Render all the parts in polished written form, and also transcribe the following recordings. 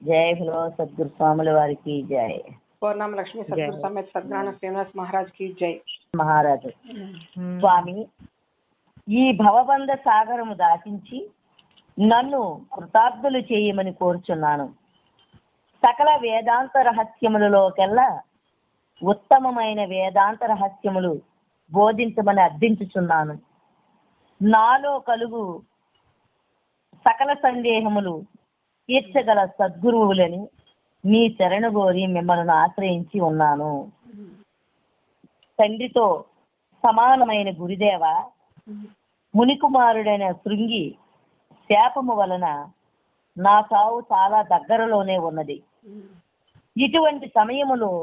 జై భలో సద్గురు స్వాముల వారికి జై. పూర్ణం లక్ష్మి సద్గురు సమేత సద్గాన శ్రీనివాస్ మహారాజ్ కి జై. మహారాజు స్వామి, ఈ భవబంధ సాగరము దాటించి నన్ను కృతార్థులు చేయమని కోరుచున్నాను. సకల వేదాంత రహస్యములలోకెల్లా ఉత్తమమైన వేదాంత రహస్యములు బోధించమని అర్థించుచున్నాను. నాలో కలుగు సకల సందేహములు తీర్చగల సద్గురువులని మీ శరణు కోరి మిమ్మల్ని ఆశ్రయించి ఉన్నాను. తండ్రితో సమానమైన గురుదేవ, మునికుమారుడైన శృంగి శాపము వలన నా సావు చాలా దగ్గరలోనే ఉన్నది. ఇటువంటి సమయములో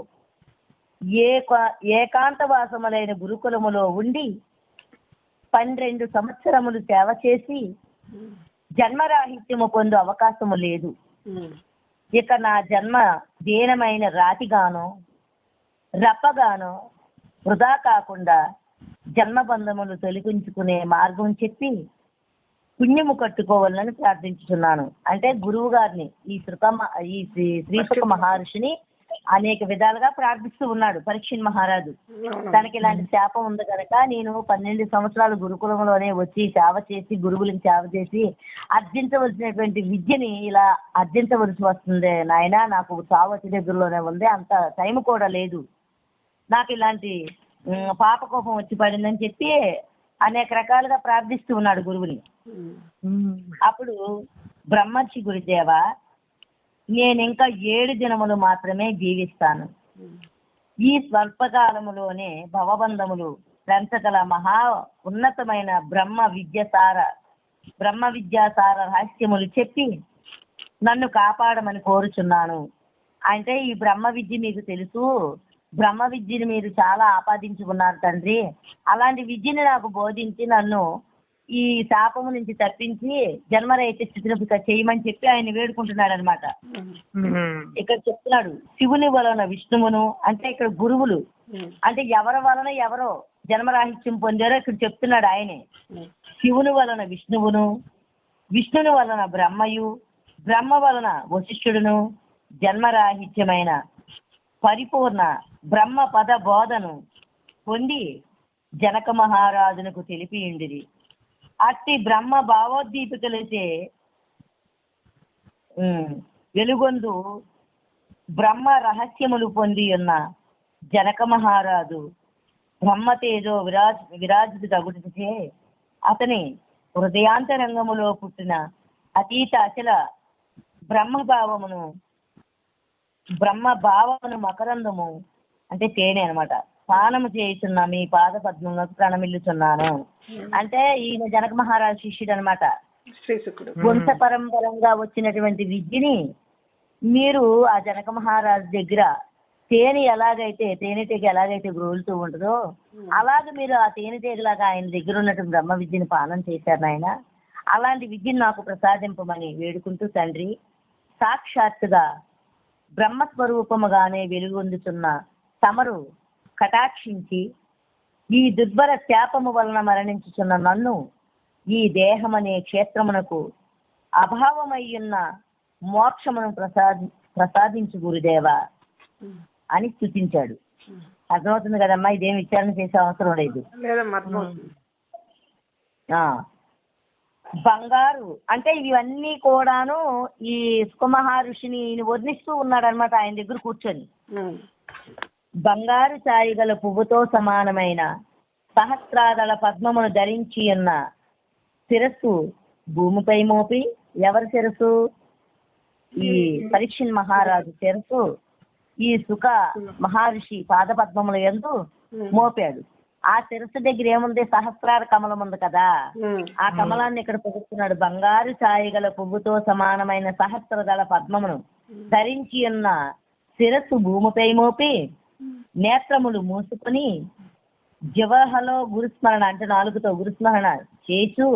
ఏకాంతవాసములైన గురుకులములో ఉండి 12 సంవత్సరములు సేవ చేసి జన్మరాహిత్యము పొందు అవకాశము లేదు. ఇక నా జన్మ దీనమైన రాతిగానో రప్పగానో వృధా కాకుండా జన్మబంధములు తొలగించుకునే మార్గం చెప్పి పుణ్యము కట్టుకోవాలని ప్రార్థించుతున్నాను. అంటే గురువు గారిని, ఈ శ్రీశుక మహర్షిని అనేక విధాలుగా ప్రార్థిస్తూ ఉన్నాడు పరీక్షణ్ మహారాజు. తనకి ఇలాంటి శాపం ఉంది కనుక నేను 12 సంవత్సరాలు గురుకులంలోనే వచ్చి సేవ చేసి, గురువులకి సేవ చేసి అర్జించవలసినటువంటి విద్యని ఇలా అర్జించవలసి వస్తుంది నాయన. నాకు చావు అతి దగ్గరలోనే ఉంది, అంత టైం కూడా లేదు, నాకు ఇలాంటి పాపకోపం వచ్చి పడిందని చెప్పి అనేక రకాలుగా ప్రార్థిస్తూ ఉన్నాడు గురువుని. అప్పుడు బ్రహ్మర్షి గురుదేవ, నేను ఇంకా 7 దినములు మాత్రమే జీవిస్తాను. ఈ స్వల్పకాలములోనే భవబంధములు పెంచగల మహా ఉన్నతమైన బ్రహ్మ విద్యాసార రహస్యములు చెప్పి నన్ను కాపాడమని కోరుచున్నాను. అంటే ఈ బ్రహ్మ విద్య మీకు తెలుసు, బ్రహ్మ విద్యని మీరు చాలా ఆపాదించుకున్నారు తండ్రి. అలాంటి విద్యని నాకు బోధించి నన్ను ఈ శాపము నుంచి తప్పించి జన్మరహిత స్థితిని చేయమని చెప్పి ఆయన వేడుకుంటున్నాడు అనమాట. ఇక్కడ చెప్తున్నాడు శివుని వలన విష్ణువును, అంటే ఇక్కడ గురువులు అంటే ఎవరి వలన ఎవరో జన్మరాహిత్యం పొందారో ఇక్కడ చెప్తున్నాడు ఆయనే. శివుని వలన విష్ణువును, విష్ణుని వలన బ్రహ్మయు, బ్రహ్మ వలన వశిష్ఠుడును జన్మరాహిత్యమైన పరిపూర్ణ బ్రహ్మ పద బోధను పొంది జనక మహారాజునకు తెలిపియుండిరి. అట్టి బ్రహ్మ భావోద్దీపికలచే వెలుగొందు బ్రహ్మ రహస్యములు పొంది ఉన్న జనక మహారాజు బ్రహ్మతేజో విరాజితు తగుటచే అతని హృదయాంతరంగములో పుట్టిన అతీత అచల బ్రహ్మ భావమును మకరందము అంటే తేనె అనమాట పానము చేయుచున్నా మీ పాద పద్మములకు ప్రణమిల్లుచున్నాను. అంటే ఈయన జనక మహారాజు శిష్యుడు అనమాట. వంశ పరంపరంగా వచ్చినటువంటి విద్యని మీరు ఆ జనక మహారాజు దగ్గర తేనెటీగ ఎలాగైతే గ్రోలుతూ ఉంటుందో అలాగే మీరు ఆ తేనెటీగలాగా ఆయన దగ్గర ఉన్నటువంటి బ్రహ్మ విద్యని పానం చేశారు నాయన. అలాంటి విద్యను నాకు ప్రసాదింపమని వేడుకుంటూ తండ్రి సాక్షాత్తుగా బ్రహ్మస్వరూపముగానే వెలుగొందుతున్న తమరు కటాక్షించి ఈ దుర్భర శాపము వలన మరణించుచున్న నన్ను ఈ దేహమనే క్షేత్రమునకు అభావమయ్యున్న మోక్షమును ప్రసాదించు గురుదేవా అని స్తుతించాడు. అర్థమవుతుంది కదమ్మా, ఇదేం విచారణ చేసే అవసరం లేదు. బంగారు అంటే ఇవన్నీ కూడాను ఈ సుఖమహర్షిని వర్ణిస్తూ ఉన్నాడు అనమాట ఆయన దగ్గర కూర్చొని. బంగారు ఛాయ గల పువ్వుతో సమానమైన సహస్రాదళ పద్మమును ధరించి ఉన్న శిరస్సు భూమిపై మోపి, ఎవరి శిరస్సు? ఈ పరీక్షణ్ మహారాజు శిరస్సు ఈ సుఖ మహర్షి పాదపద్మముల యందు మోపాడు. ఆ శిరస్సు దగ్గర ఏముంది? సహస్రార కమలం ఉంది కదా, ఆ కమలాన్ని ఇక్కడ పొగుస్తున్నాడు. బంగారు ఛాయ గల పువ్వుతో సమానమైన సహస్రదళ పద్మమును ధరించి ఉన్న శిరస్సు భూమిపై మోపి నేత్రములు మూసుకొని జవహలో గురుస్మరణ అంటే నాలుగుతో గురుస్మరణ చేసు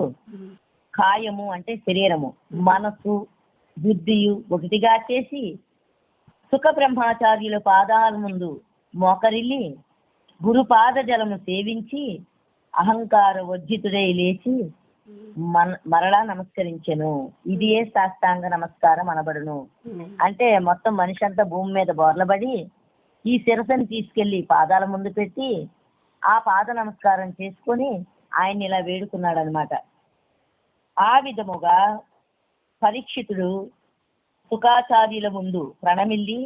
కాయము అంటే శరీరము, మనస్సు, బుద్ధియు ఒకటిగా చేసి సుఖ బ్రహ్మాచార్యుల పాదాల ముందు మోకరిల్లి గురుపాద జలము సేవించి అహంకార వర్జితుడై లేచి మరలా నమస్కరించెను. ఇది ఏ సాష్టాంగ నమస్కారం అనబడును. అంటే మొత్తం మనిషి అంతా భూమి మీద బోర్లబడి ఈ శిరస్సుని తీసుకెళ్లి పాదాల ముందు పెట్టి ఆ పాద నమస్కారం చేసుకొని ఆయన్ని ఇలా వేడుకున్నాడు అనమాట. ఆ విధముగా పరీక్షితుడు సుఖాచార్యుల ముందు ప్రణమిల్లి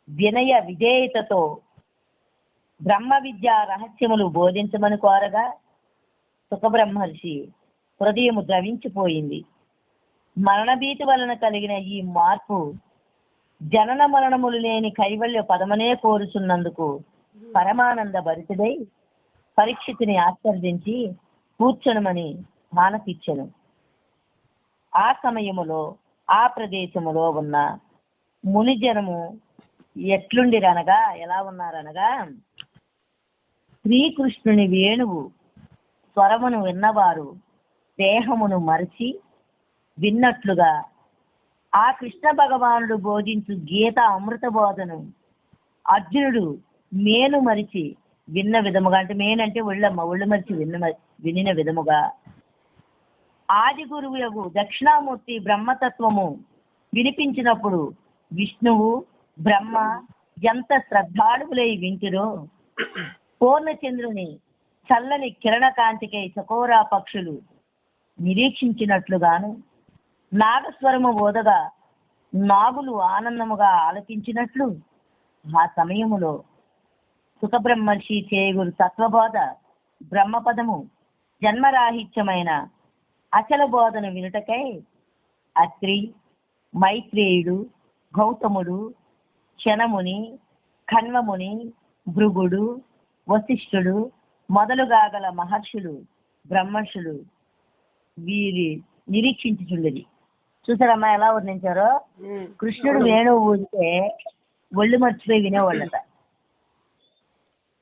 వినయ విధేయతతో బ్రహ్మ విద్యా రహస్యములు బోధించమని కోరగా సుఖబ్రహ్మర్షి హృదయము ద్రవించిపోయింది. మరణభీతి వలన కలిగిన ఈ మార్పు జనన మరణములు లేని కైవల్య పదమనే కోరుచున్నందుకు పరమానంద భరితుడై పరీక్షితుని ఆశ్చర్యించి కూర్చొనమని మానసిచ్చెను. ఆ సమయములో ఆ ప్రదేశములో ఉన్న మునిజనము ఎట్లుండిరనగా ఎలా ఉన్నారనగా, శ్రీకృష్ణుని వేణువు స్వరమును విన్నవారు దేహమును మరచి విన్నట్లుగా ఆ కృష్ణ భగవానుడు బోధించు గీత అమృత బోధను అర్జునుడు మేను మరిచి విన్న విధముగా, అంటే మేనంటే ఒళ్ళు మరిచి వినిన విధముగా ఆది గురువు దక్షిణామూర్తి బ్రహ్మతత్వము వినిపించినప్పుడు విష్ణువు బ్రహ్మ ఎంత శ్రద్ధాళువులై వింటిరో పూర్ణచంద్రుని చల్లని కిరణ కాంతికై చకోరా పక్షులు నిరీక్షించినట్లుగాను నాగస్వరము ఓదగా నాగులు ఆనందముగా ఆలకించినట్లు ఆ సమయములో సుఖబ్రహ్మర్షి చేగురు తత్వబోధ బ్రహ్మపదము జన్మరాహిత్యమైన అచల బోధన వినుటకై అత్రి, మైత్రేయుడు, గౌతముడు, శనముని, కణ్వముని, భృగుడు, వశిష్ఠుడు మొదలుగా గల మహర్షులు బ్రహ్మర్షులు వీరి నిరీక్షించుచుండేది. చూసారమ్మా ఎలా వర్ణించారో. కృష్ణుడు వేణువు ఊదితే ఒళ్ళు మర్చిపోయి వినేవాళ్ళట.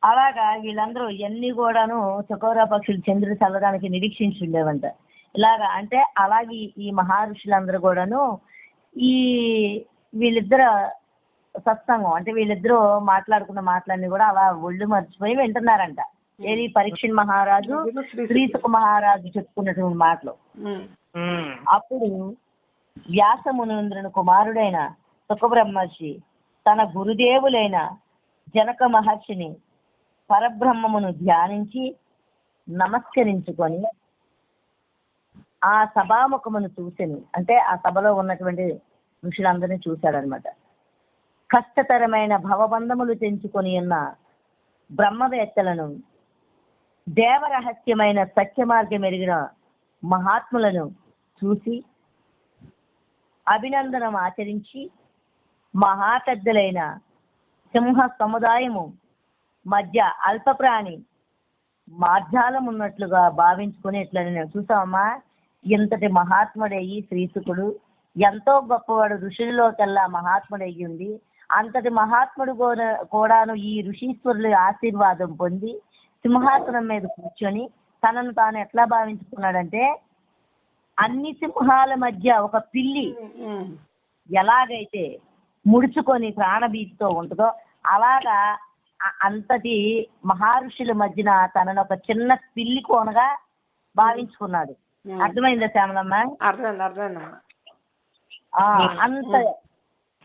అలాగా వీళ్ళందరూ ఇవన్నీ కూడాను చకోరా పక్షులు చంద్రుడు చల్లడానికి నిరీక్షించుండేవంట. ఇలాగా అంటే అలాగే ఈ మహర్షులందరూ కూడాను ఈ వీళ్ళిద్దరు సత్సంగం అంటే వీళ్ళిద్దరూ మాట్లాడుకున్న మాటలన్నీ కూడా అలా ఒళ్ళు మర్చిపోయి వింటున్నారంట. ఏది పరీక్షణ్ మహారాజు శ్రీసుఖ మహారాజు చెప్పుకున్నటువంటి మాటలు. అప్పుడు వ్యాసమునీంద్రుని కుమారుడైన సుఖబ్రహ్మర్షి తన గురుదేవులైన జనక మహర్షిని పరబ్రహ్మమును ధ్యానించి నమస్కరించుకొని ఆ సభాముఖమును చూసెను. అంటే ఆ సభలో ఉన్నటువంటి ఋషులందరినీ చూశాడనమాట. కష్టతరమైన భవబంధములు తెంచుకొని ఉన్న బ్రహ్మవేత్తలను, దేవరహస్యమైన సత్య మార్గం ఎరిగిన మహాత్ములను చూసి అభినందనం ఆచరించి మహాపెద్దలైన సింహ సముదాయము మధ్య అల్పప్రాణి మార్జాలం ఉన్నట్లుగా భావించుకుని ఇట్లా నేను చూసామమ్మా, ఇంతటి మహాత్ముడయ్యి శ్రీసుకుడు ఎంతో గొప్పవాడు, ఋషులలోకెల్లా మహాత్ముడయ్యి ఉంది. అంతటి మహాత్ముడు కూడాను ఈ ఋషీశ్వరుల ఆశీర్వాదం పొంది సింహాసనం మీద కూర్చొని తనను తాను ఎట్లా భావించుకున్నాడంటే అన్ని సింహాల మధ్య ఒక పిల్లి ఎలాగైతే ముడుచుకొని ప్రాణభీతితో ఉంటుందో అలాగా అంతటి మహర్షుల మధ్యన తనను ఒక చిన్న పిల్లి కోనగా భావించుకున్నాడు. అర్థమైందా శ్యామలమ్మ? అంత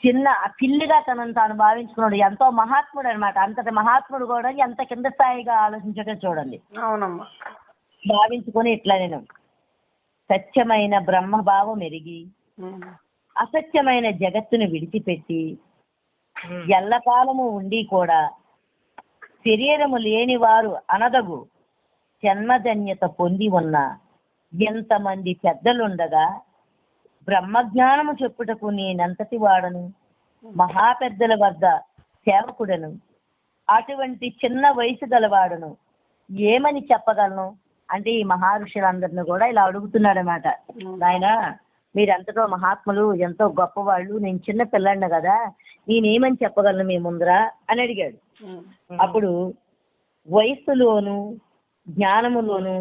చిన్న పిల్లిగా తనను తాను భావించుకున్నాడు. ఎంతో మహాత్ముడు అనమాట. అంతటి మహాత్ముడు కూడా ఎంత కింద స్థాయిగా ఆలోచించడం చూడండి. అవునమ్మా. భావించుకొని ఇట్లా నేను సత్యమైన బ్రహ్మభావం ఎరిగి అసత్యమైన జగత్తును విడిచిపెట్టి ఎల్లకాలము ఉండి కూడా శరీరము లేని వారు అనదగు జన్మధన్యత పొంది ఉన్న ఎంతమంది పెద్దలుండగా బ్రహ్మజ్ఞానము చెప్పుటకు నేనంతటి వాడను, మహాపెద్దల వద్ద సేవకుడను, అటువంటి చిన్న వయసు గలవాడును ఏమని చెప్పగలను అంటే ఈ మహర్షులందరినీ కూడా ఇలా అడుగుతున్నాడు అనమాట. ఆయన మీరెంతటో మహాత్ములు, ఎంతో గొప్పవాళ్ళు, నేను చిన్న పిల్లాడిన కదా, నేనేమని చెప్పగలను మీ ముందర అని అడిగాడు. అప్పుడు వయస్సులోను జ్ఞానములోను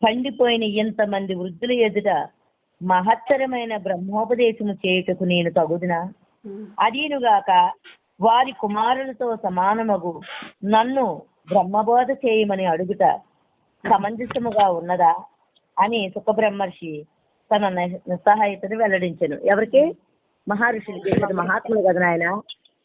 పండిపోయిన ఇంతమంది వృద్ధుల ఎదుట మహత్తరమైన బ్రహ్మోపదేశము చేయుటకు నేను తగుదునా? అదీనుగాక వారి కుమారులతో సమానమగు నన్ను బ్రహ్మబోధ చేయమని అడుగుట సమంజసముగా ఉన్నదా అని సుఖబ్రహ్మర్షి తన నిస్సహాయతను వెల్లడించాను. ఎవరికి? మహర్షులకి. ఇతడు మహాత్ములు కదా నాయన,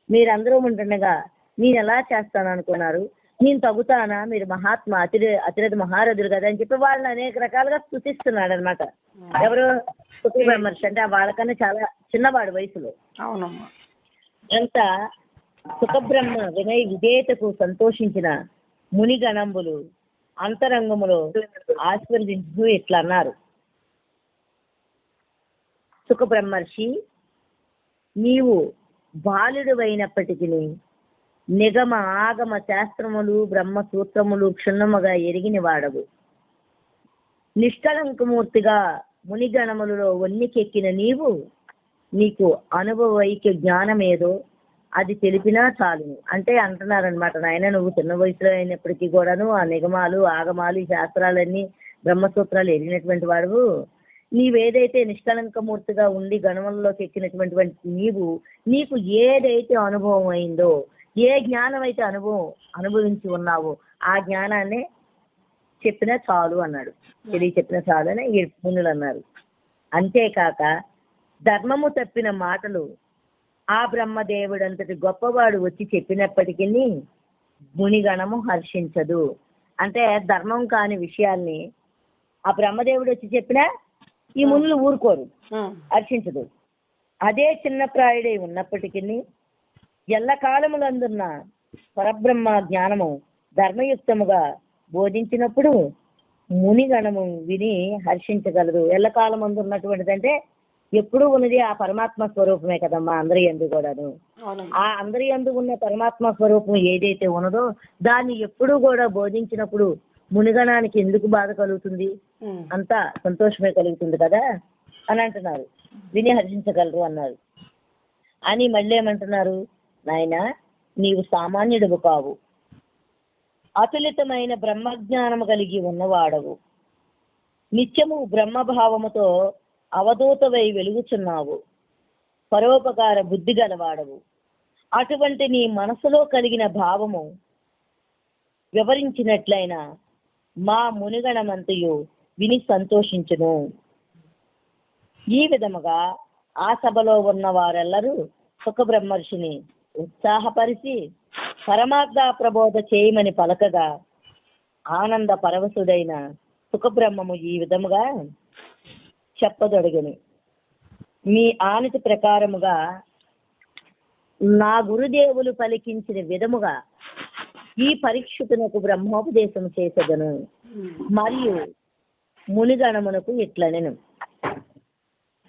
మీరందరూ ఉంటుండగా నేను ఎలా చేస్తాను అనుకున్నారు? నేను తగ్గుతానా? మీరు మహాత్మ అతిరథ మహారథులు కదా అని చెప్పి వాళ్ళని అనేక రకాలుగా స్తుతిస్తున్నాడు అనమాట. ఎవరు? సుఖబ్రహ్మర్షి. అంటే వాళ్ళకన్నా చాలా చిన్నవాడు వయసులో. అవునమ్మా. అంత సుఖబ్రహ్మ వినయ విధేయతకు సంతోషించిన మునిగణంబులు అంతరంగములో ఆశీర్వదించు ఇట్లా అన్నారు. సుఖబ్రహ్మర్షి, నీవు బాలుడు అయినప్పటికీ నిగమ ఆగమ శాస్త్రములు బ్రహ్మసూత్రములు క్షుణ్ణముగా ఎరిగిన వాడవు. నిష్కళంకమూర్తిగా మునిగణములలో వన్నికెక్కిన నీవు నీకు అనుభవైక్య జ్ఞానమేదో అది తెలిపినా చాలును. అంటే అంటున్నారనమాట, నాయన నువ్వు చిన్న వయసులో అయినప్పటికీ కూడాను ఆ నిగమాలు ఆగమాలు ఈ శాస్త్రాలన్నీ బ్రహ్మసూత్రాలు ఎరిగినటువంటి వాడు, నీవేదైతే నిష్కళంకమూర్తిగా ఉండి గణములలోకి ఎక్కినటువంటి నీకు ఏదైతే అనుభవం అయిందో, ఏ జ్ఞానం అయితే అనుభవించి ఉన్నావో ఆ జ్ఞానాన్ని చెప్పినా చాలు అన్నాడు. చెప్పినా చాలు అని ఈ మునులు అన్నారు. అంతేకాక ధర్మము తప్పిన మాటలు ఆ బ్రహ్మదేవుడంతటి గొప్పవాడు వచ్చి చెప్పినప్పటికీ మునిగణము హర్షించదు. అంటే ధర్మం కాని విషయాల్ని ఆ బ్రహ్మదేవుడు వచ్చి చెప్పినా ఈ మునులు ఊరుకోరు, హర్షించదు. అదే చిన్న ప్రాయుడై ఉన్నప్పటికీ ఎల్లకాలములందున్న పరబ్రహ్మ జ్ఞానము ధర్మయుక్తముగా బోధించినప్పుడు మునిగణము విని హర్షించగలదు. ఎల్లకాలం అందు ఉన్నటువంటిది అంటే ఎప్పుడూ ఉన్నది ఆ పరమాత్మ స్వరూపమే కదమ్మా, అందరి యందు కూడాను. ఆ అందరి యందు ఉన్న పరమాత్మ స్వరూపం ఏదైతే ఉన్నదో దాన్ని ఎప్పుడూ కూడా బోధించినప్పుడు మునిగణానికి ఎందుకు బాధ కలుగుతుంది? అంతా సంతోషమే కలుగుతుంది కదా అని అంటున్నారు. విని హర్షించగలరు అన్నారు. అని మళ్ళీ ఏమంటున్నారు, నాయన నీవు సామాన్యుడవు కావు, అతులితమైన బ్రహ్మజ్ఞానము కలిగి ఉన్నవాడవు, నిత్యము బ్రహ్మభావముతో అవధూతవై వెలుగుచున్నావు, పరోపకార బుద్ధి గలవాడవు. అటువంటి నీ మనసులో కలిగిన భావము వివరించినట్లయినా మా మునిగణమంతయు విని సంతోషించును. ఈ విధముగా ఆ సభలో ఉన్న వారెల్లరూ సుఖబ్రహ్మర్షిని ఉత్సాహపరిచి పరమార్థ ప్రబోధ చేయమని పలకగా ఆనంద పరవశుడైన సుఖబ్రహ్మము ఈ విధముగా చెప్పదొడగను. మీ ఆనతి ప్రకారముగా నా గురుదేవులు పలికించిన విధముగా ఈ పరీక్షితునకు బ్రహ్మోపదేశం చేసెదను. మరియు మునిగణమునకు ఇట్లనెను,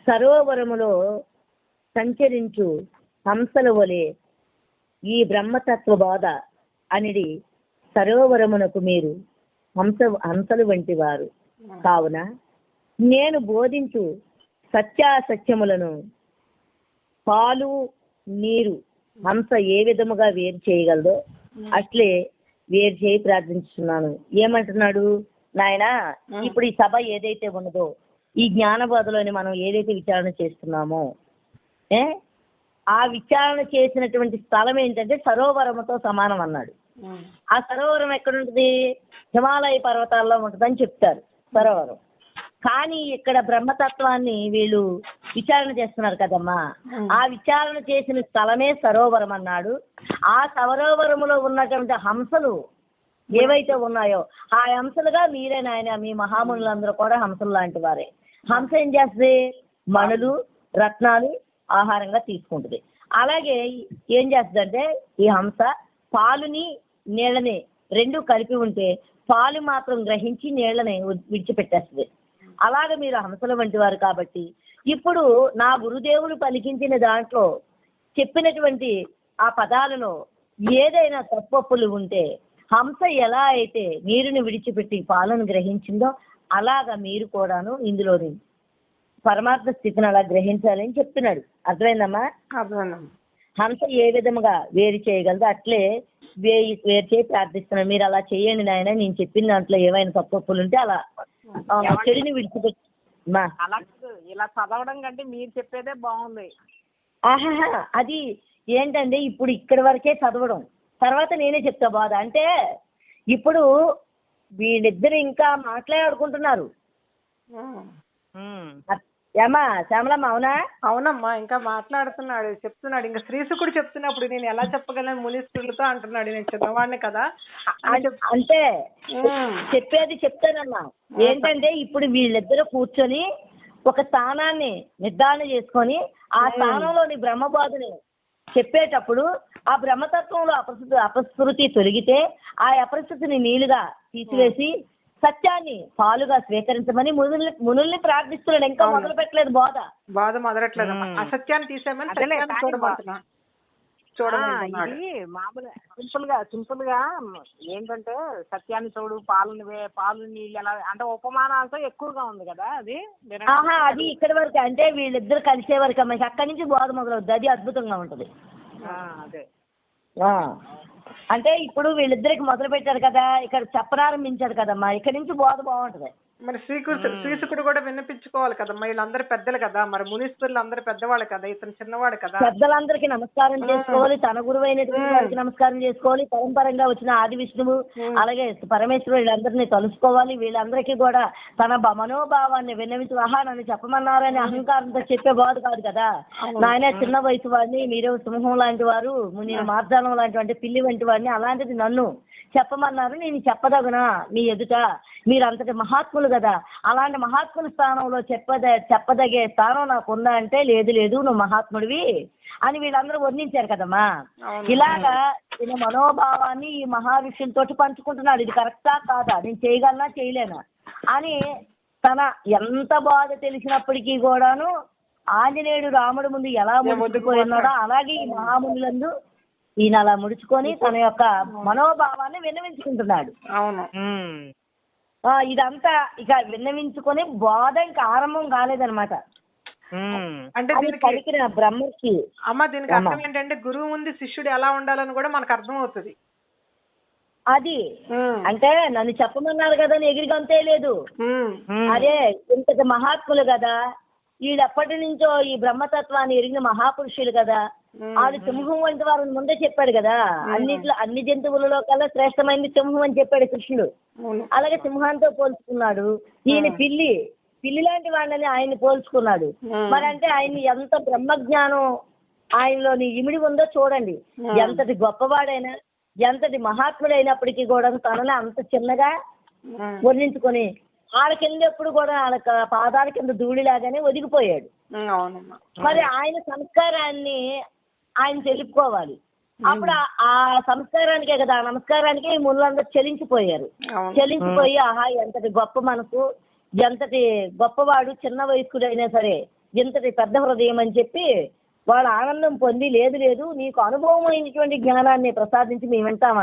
సరోవరములో సంచరించు హంసల వలె ఈ బ్రహ్మతత్వ బోధ అనిడి సరోవరమునకు మీరు హంసలు వంటి వారు కావున నేను బోధించు సత్యాసత్యములను పాలు నీరు హంస ఏ విధముగా వేరు చేయగలదో అట్లే వేరు చేయి ప్రార్థించుతున్నాను. ఏమంటున్నాడు నాయన, ఇప్పుడు ఈ సభ ఏదైతే ఉన్నదో ఈ జ్ఞాన బోధలోని మనం ఏదైతే విచారణ చేస్తున్నామో ఆ విచారణ చేసినటువంటి స్థలం ఏంటంటే సరోవరముతో సమానం అన్నాడు. ఆ సరోవరం ఎక్కడుంటుంది? హిమాలయ పర్వతాల్లో ఉంటుందని చెప్తారు సరోవరం. కానీ ఇక్కడ బ్రహ్మతత్వాన్ని వీళ్ళు విచారణ చేస్తున్నారు కదమ్మా, ఆ విచారణ చేసిన స్థలమే సరోవరం అన్నాడు. ఆ సరోవరములో ఉన్నటువంటి హంసలు ఏవైతే ఉన్నాయో ఆ హంసలుగా మీరే నాయన, మీ మహామునులందరూ కూడా హంసలు లాంటి వారే. హంస ఏం చేస్తుంది? మణులు రత్నాలు ఆహారంగా తీసుకుంటుంది. అలాగే ఏం చేస్తుందంటే ఈ హంస పాలుని నీళ్ళని రెండు కలిపి ఉంటే పాలు మాత్రం గ్రహించి నీళ్ళని విడిచిపెట్టేస్తుంది. అలాగే మీరు హంసల వంటి వారు కాబట్టి ఇప్పుడు నా గురుదేవులు పలికించిన దాంట్లో చెప్పినటువంటి ఆ పదాలలో ఏదైనా తప్పొప్పులు ఉంటే హంస ఎలా అయితే నీరుని విడిచిపెట్టి పాలను గ్రహించిందో అలాగా మీరు కూడాను ఇందులోని పరమాత్మ స్థితిని అలా గ్రహించాలని చెప్తున్నాడు. అర్థమైందమ్మా? హంస ఏ విధముగా వేరు చేయగలదో అట్లే వేరు చేసి ప్రార్థిస్తున్నాను. మీరు అలా చేయండి నాయన, నేను చెప్పిన దాంట్లో ఏమైనా తప్పులు ఉంటే అలా చెడుని విడిచిపెట్టి. అలా ఇలా చదవడం కంటే మీరు చెప్పేదే బాగుంది. ఆహా, అది ఏంటంటే ఇప్పుడు ఇక్కడి వరకే చదవడం, తర్వాత నేనే చెప్తా బాధ. అంటే ఇప్పుడు వీళ్ళిద్దరు ఇంకా మాట్లాడుకుంటున్నారు. ఏమా శ్యామలమ్మ అవునా? అవునమ్మా, ఇంకా మాట్లాడుతున్నాడు, చెప్తున్నాడు. ఇంకా శ్రీశుకుడు చెప్తున్నప్పుడు నేను ఎలా చెప్పగలను మునీశ్వరులతో అంటున్నాడు. నేను చిన్నవాడిని కదా అంటే చెప్పేది చెప్తానమ్మా. ఏంటంటే ఇప్పుడు వీళ్ళిద్దరూ కూర్చొని ఒక స్థానాన్ని నిర్ధారణ చేసుకొని ఆ స్థానంలోని బ్రహ్మబాధని చెప్పేటప్పుడు ఆ బ్రహ్మతత్వంలో అపస్మృతి తొలగితే ఆ అపరిస్థితిని నీళ్లుగా తీసివేసి సత్యాన్ని పాలుగా స్వీకరించమని మునుల్ని ప్రార్థిస్తున్నాడు. ఇంకా మొదలు పెట్టలేదు బోధ మొదలట్లేదు. అసత్యాన్ని తీసేమని ఇది మామూలుగా సింపుల్ గా ఏంటంటే సత్యాన్ని చూడు, పాలు నీళ్ళు ఎలా అంటే ఉపమానాలతో ఎక్కువగా ఉంది కదా అది. అది ఇక్కడి వరకు అంటే వీళ్ళిద్దరు కలిసే వరకు అమ్మాయి అక్కడి నుంచి బోధ మొదలవుద్ది. అది అద్భుతంగా ఉంటది. అదే అంటే ఇప్పుడు వీళ్ళిద్దరికి మొదలు పెట్టారు కదా, ఇక్కడ చెప్పనారంభించారు కదమ్మా, ఇక్కడ నుంచి బోధ బాగుంటది. మరి శ్రీశుకుడు కూడా వినిపించుకోవాలి కదమ్మా. వీళ్ళందరూ పెద్దలు కదా, మరి మునీశ్వరులు అందరూ పెద్దవాళ్ళు కదా, ఇతను చిన్నవాడు కదా. పెద్దలందరికీ నమస్కారం చేసుకోవాలి, తన గురువు అయినటువంటి వారికి నమస్కారం చేసుకోవాలి, పరంపరంగా వచ్చిన ఆది విష్ణువు అలాగే పరమేశ్వరుడు వీళ్ళందరినీ తలుసుకోవాలి. వీళ్ళందరికీ కూడా తన మనోభావాన్ని విన్నవించి నన్ను చెప్పమన్నారని అహంకారంతో చెప్పే బోధ కాదు కదా. నాయన చిన్న వయసు వాడిని, మీరే సింహం లాంటి వారు, నేను మార్జాలం లాంటి పిల్లి వంటి వాడిని, అలాంటిది నన్ను చెప్పమన్నారు, నేను చెప్పదగునా మీ ఎదుట, మీరు అంతటి మహాత్ములు కదా, అలాంటి మహాత్ముల స్థానంలో చెప్పదగే స్థానం నాకు ఉందా అంటే లేదు నువ్వు మహాత్ముడివి అని వీళ్ళందరూ వర్ణించారు కదమ్మా. ఇలాగా ఈయన మనోభావాన్ని ఈ మహావిష్ణుతో పంచుకుంటున్నాడు. ఇది కరెక్టా కాదా, నేను చేయగలనా చేయలేనా అని తన ఎంత బాధ తెలిసినప్పటికీ కూడాను ఆంజనేయుడు రాముడి ముందు ఎలా ముడిచిపోయినాడో అలాగే ఈ మహామునులందు ఈయన అలా ముడుచుకొని తన యొక్క మనోభావాన్ని విన్నవించుకుంటున్నాడు. అవును. ఇదంతా ఇక విన్నవించుకొని బోధ ఇంకా ఆరంభం కాలేదనమాట. అంటే పలికిన బ్రహ్మకి దీనికి అర్థం ఏంటంటే గురువు ముందు శిష్యుడు ఎలా ఉండాలని కూడా మనకు అర్థం అవుతుంది. అది అంటే నన్ను చెప్పమన్నారు కదా అని ఎగిరిగంతే లేదు. అదే ఇంతటి మహాత్ములు కదా, వీళ్ళెప్పటి నుంచో ఈ బ్రహ్మతత్వాన్ని ఎరిగిన మహాపురుషులు కదా, వాళ్ళు సింహం వంటి వారిని ముందే చెప్పాడు కదా. అన్ని జంతువులలో కల్లా శ్రేష్టమైనది సింహం అని చెప్పాడు కృష్ణుడు. అలాగే సింహాంతో పోల్చుకున్నాడు. ఈయన పిల్లి లాంటి వాడిని ఆయన్ని పోల్చుకున్నాడు. మరి అంటే ఆయన ఎంత బ్రహ్మజ్ఞానం ఆయనలోని ఇమిడి ఉందో చూడండి. ఎంతటి గొప్పవాడైనా, ఎంతటి మహాత్ముడైనప్పటికీ కూడా తనని అంత చిన్నగా వర్ణించుకొని వాళ్ళ కింద ఎప్పుడు కూడా వాళ్ళ పాదాల కింద ధూళిలాగానే ఒదిగిపోయాడు. మరి ఆయన సంస్కారాన్ని ఆయన తెలుపుకోవాలి. అప్పుడు ఆ సంస్కారానికే కదా, ఆ నమస్కారానికి మునులందరూ చెలించిపోయారు. చెలించిపోయి ఎంతటి గొప్ప మనసు, ఎంతటి గొప్పవాడు, చిన్న వయస్కుడైనా సరే ఎంతటి పెద్ద హృదయం అని చెప్పి వాళ్ళు ఆనందం పొంది లేదు నీకు అనుభవం అయినటువంటి జ్ఞానాన్ని ప్రసాదించి మేము వింటామా